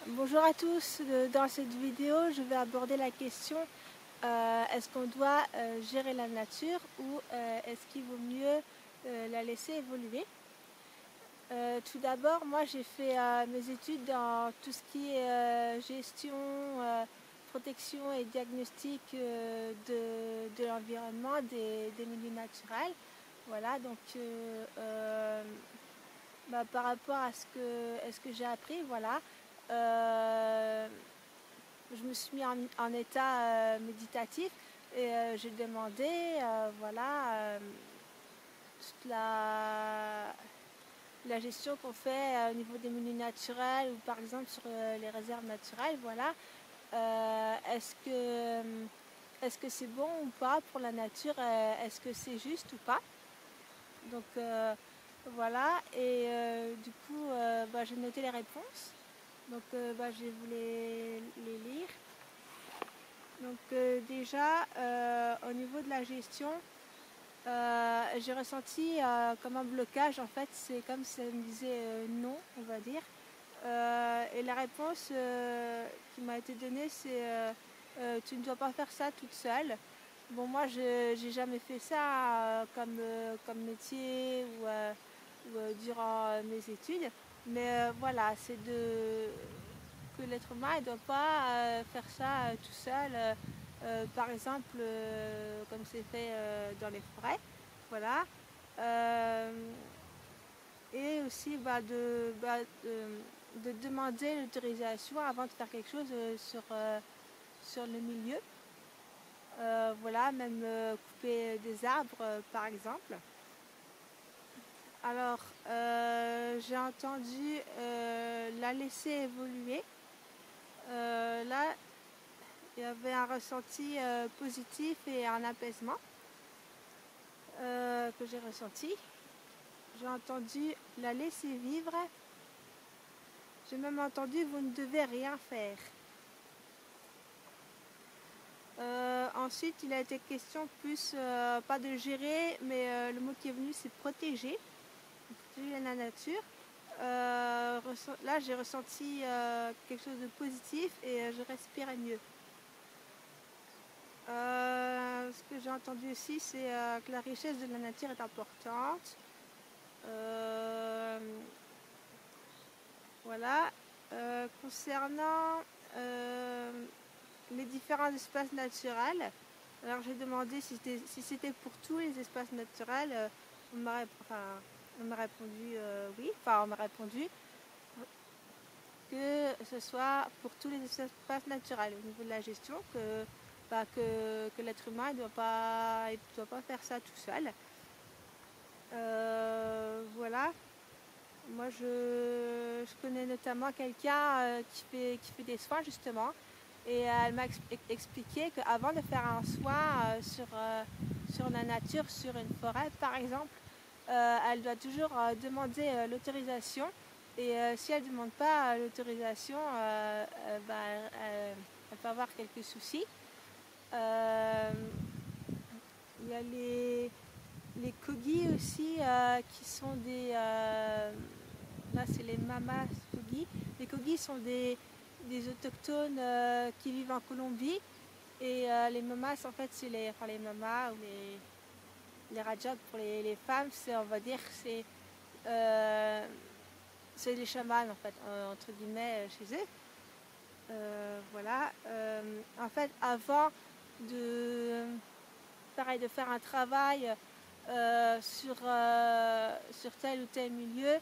Bonjour à tous, dans cette vidéo je vais aborder la question est-ce qu'on doit gérer la nature ou est-ce qu'il vaut mieux la laisser évoluer. Tout d'abord, moi j'ai fait mes études dans tout ce qui est gestion, protection et diagnostic de l'environnement, des milieux naturels. Voilà, donc par rapport à ce que j'ai appris, voilà, je me suis mis en état méditatif et j'ai demandé, voilà, toute la gestion qu'on fait au niveau des milieux naturels ou par exemple sur les réserves naturelles, voilà. Est-ce que c'est bon ou pas pour la nature, est-ce que c'est juste ou pas. Donc voilà, et du coup j'ai noté les réponses, donc je vais vous les lire. Donc déjà au niveau de la gestion, j'ai ressenti comme un blocage, en fait c'est comme si ça me disait non, on va dire. Et la réponse qui m'a été donnée, c'est tu ne dois pas faire ça toute seule. Bon, moi j'ai jamais fait ça comme métier ou durant mes études, mais voilà, c'est que l'être humain ne doit pas faire ça tout seul, par exemple comme c'est fait dans les forêts, voilà. Et aussi de demander l'autorisation avant de faire quelque chose sur le milieu. Voilà, même couper des arbres par exemple. Alors j'ai entendu la laisser évoluer. Là il y avait un ressenti positif et un apaisement que j'ai ressenti. J'ai entendu la laisser vivre. J'ai même entendu vous ne devez rien faire. Ensuite, il a été question plus, pas de gérer, mais le mot qui est venu c'est protéger la nature. Là, j'ai ressenti quelque chose de positif et je respirais mieux. Ce que j'ai entendu aussi, c'est que la richesse de la nature est importante. Voilà. Concernant les différents espaces naturels, alors j'ai demandé si c'était pour tous les espaces naturels. On m'a répondu oui, on m'a répondu que ce soit pour tous les espaces naturels au niveau de la gestion, que l'être humain ne doit pas faire ça tout seul. Voilà. Moi je connais notamment quelqu'un qui fait des soins justement, et elle m'a expliqué qu'avant de faire un soin sur la nature, sur une forêt par exemple, elle doit toujours demander l'autorisation, et si elle ne demande pas l'autorisation, elle peut avoir quelques soucis. Il y a les Kogi aussi qui sont là c'est les mamas Kogi. Les Kogi sont des autochtones qui vivent en Colombie, et les mamas en fait c'est les mamas ou les rajab pour les femmes, c'est, on va dire, c'est les chamans en fait, entre guillemets, chez eux. Voilà. En fait, avant de faire un travail sur tel ou tel milieu,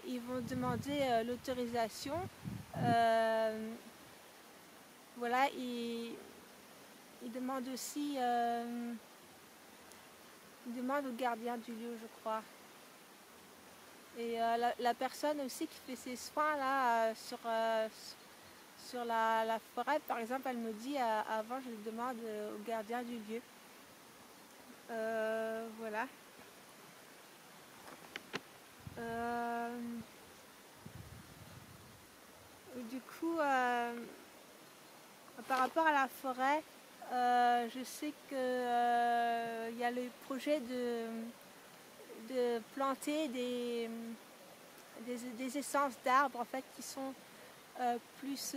ils vont demander l'autorisation. Voilà, ils demandent aussi ils demandent au gardien du lieu, je crois. Et la personne aussi qui fait ses soins là sur la forêt, par exemple, elle me dit avant je le demande au gardien du lieu. Voilà. Du coup, par rapport à la forêt, je sais que y a le projet de planter des essences d'arbres en fait qui sont plus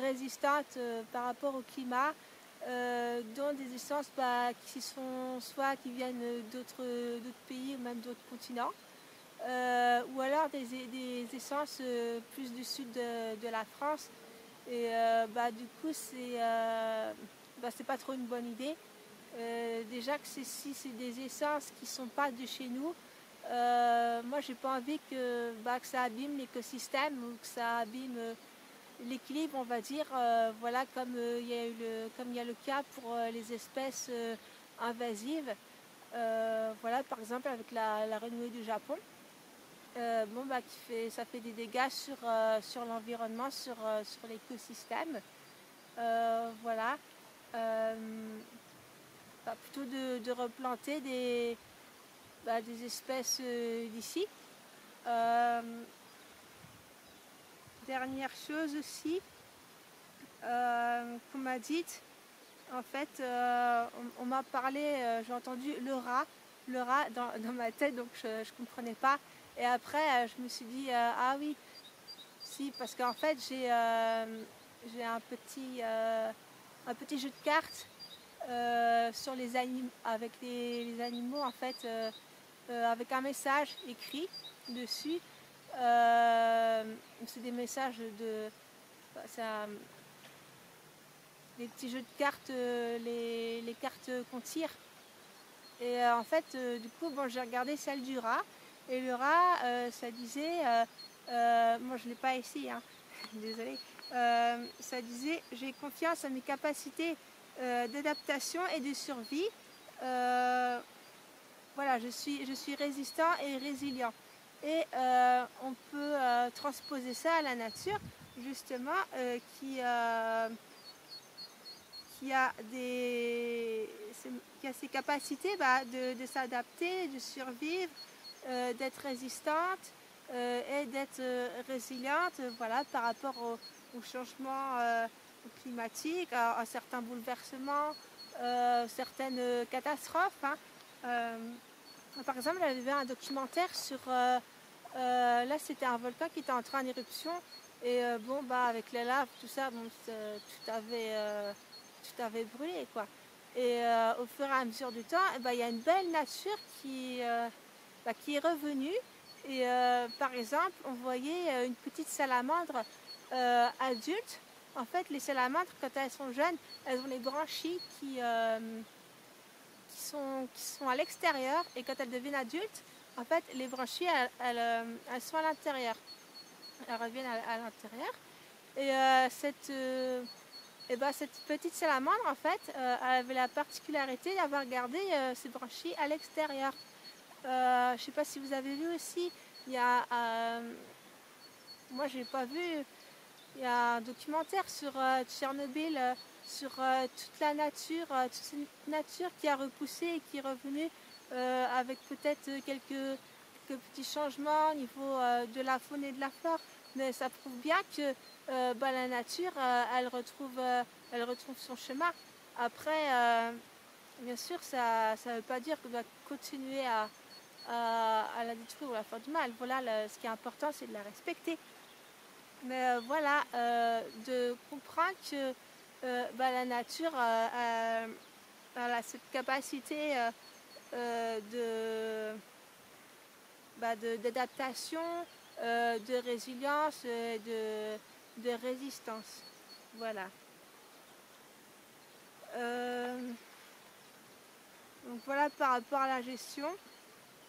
résistantes par rapport au climat, dont des essences qui sont soit qui viennent d'autres pays ou même d'autres continents, ou alors des essences plus du sud de la France. Et du coup c'est pas trop une bonne idée. Déjà que si c'est des essences qui sont pas de chez nous, moi j'ai pas envie que ça abîme l'écosystème ou que ça abîme l'équilibre, on va dire, voilà, comme il y a le cas pour les espèces invasives, voilà, par exemple avec la renouée du Japon, ça fait des dégâts sur l'environnement, sur l'écosystème, voilà. Plutôt de replanter des espèces d'ici. Dernière chose aussi qu'on m'a dite, en fait, on m'a parlé, j'ai entendu le rat dans ma tête, donc je ne comprenais pas. Et après, je me suis dit, ah oui, si, parce qu'en fait, j'ai un petit jeu de cartes sur les animaux, avec les animaux, en fait, avec un message écrit dessus. C'est des messages des petits jeux de cartes, les cartes qu'on tire. Et en fait, du coup, j'ai regardé celle du rat. Et le rat, ça disait, moi je ne l'ai pas ici, hein, désolée, ça disait, j'ai confiance en mes capacités d'adaptation et de survie. Voilà, je suis résistant et résilient. Et on peut transposer ça à la nature, justement, qui a ces capacités de s'adapter, de survivre, d'être résistante et d'être résiliente, voilà, par rapport au changement climatique, à certains bouleversements, certaines catastrophes. Par exemple, j'avais vu un documentaire sur... là, c'était un volcan qui était entré en éruption. Et avec les laves, tout ça, tout avait brûlé, quoi. Et au fur et à mesure du temps, il y a une belle nature qui est revenue. Et par exemple, on voyait une petite salamandre adulte. En fait, les salamandres, quand elles sont jeunes, elles ont les branchies qui sont à l'extérieur, et quand elles deviennent adultes, en fait, les branchies, elles sont à l'intérieur. Elles reviennent à l'intérieur. Et cette petite salamandre, en fait, elle avait la particularité d'avoir gardé ses branchies à l'extérieur. Je ne sais pas si vous avez vu aussi, il y a... moi, je n'ai pas vu... Il y a un documentaire sur Tchernobyl, sur toute la nature, toute cette nature qui a repoussé et qui est revenue avec peut-être quelques petits changements au niveau de la faune et de la flore. Mais ça prouve bien que la nature, elle retrouve son chemin. Après, bien sûr, ça ne veut pas dire qu'on doit continuer à la détruire ou à la faire du mal. Voilà, ce qui est important, c'est de la respecter. Mais voilà, de comprendre que la nature a cette capacité d'adaptation, de résilience, de résistance. Voilà. Donc voilà, par rapport à la gestion,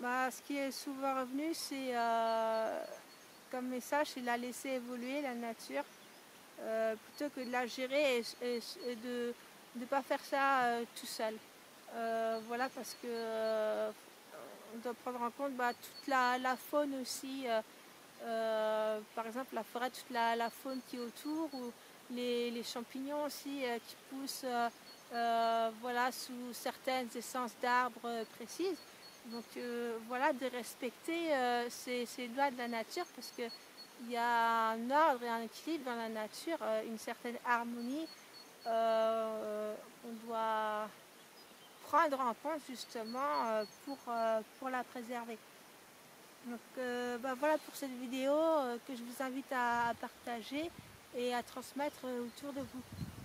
ce qui est souvent revenu, c'est comme message, c'est de la laisser évoluer, la nature, plutôt que de la gérer et de ne pas faire ça tout seul. Voilà, parce que on doit prendre en compte toute la faune aussi, par exemple la forêt, toute la faune qui est autour, ou les champignons aussi qui poussent voilà, sous certaines essences d'arbres précises. Donc voilà, de respecter ces lois de la nature, parce qu'il y a un ordre et un équilibre dans la nature, une certaine harmonie qu'on doit prendre en compte justement pour la préserver. Donc voilà pour cette vidéo. que je vous invite à partager et à transmettre autour de vous.